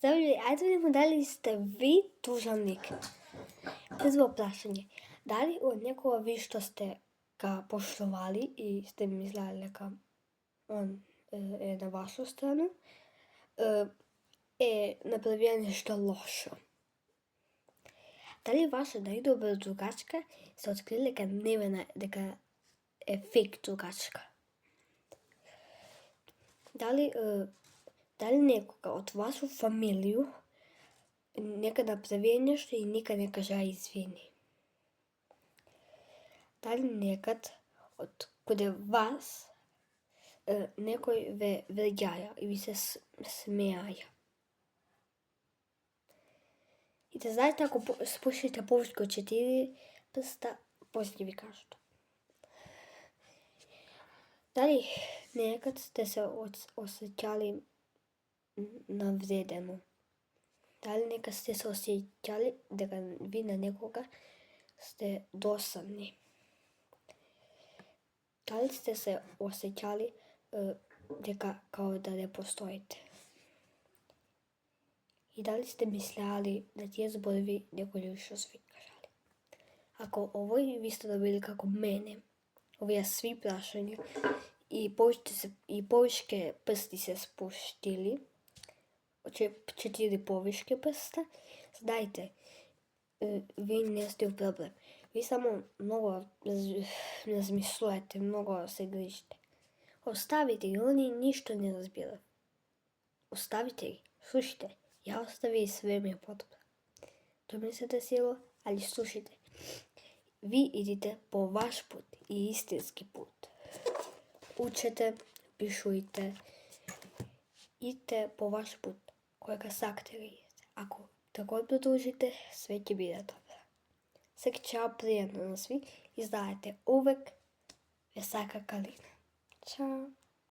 Добре, ајде да видиме дали сте ви тужан лик. Прво прашање. Дали од некога ви што сте га поштовали и сте мислеле дека он е на ваша страна, е направија нешто лошо? Дали ваша најдобра другачка се открила дека е фейк другачка? Дали некога од вашу фамилију нека направија нешто и никад не кажа извини? Дали некад од каде вас некој ве вреѓаја и ви се смеаја? И да знаете, ако спушите повеќе од 4 прста, после ќе ви кажат. Дали некад сте се осеќали навредено? Дали некад сте се осеќали дека ви на некога сте досадни? Дали сте се осеќали дека као да не постоите? И дали сте мислеали на тие зборови некои луѓе што се ви кажале? Ако овој ви сте добили како мене, овие сви прашања и повеќе прсти се спуштили, 4 повеќе прста, знајте, ви не сте у проблем. Ви само многу размислувате, многу се грижите. Оставите ги, они ништо не разбира. Оставите ги, слушайте. Ја остави и све ми е подобро. Тоа ми се десило, али слушайте. Ви идите по ваш пут и истински пут. Учете, пишујте, идете по ваш пут, кој сакате да идете. Ако тако продолжите, све ќе биде добро. Сега чао, пријатно на сви и знаете, увек ве сака Калина. Чао.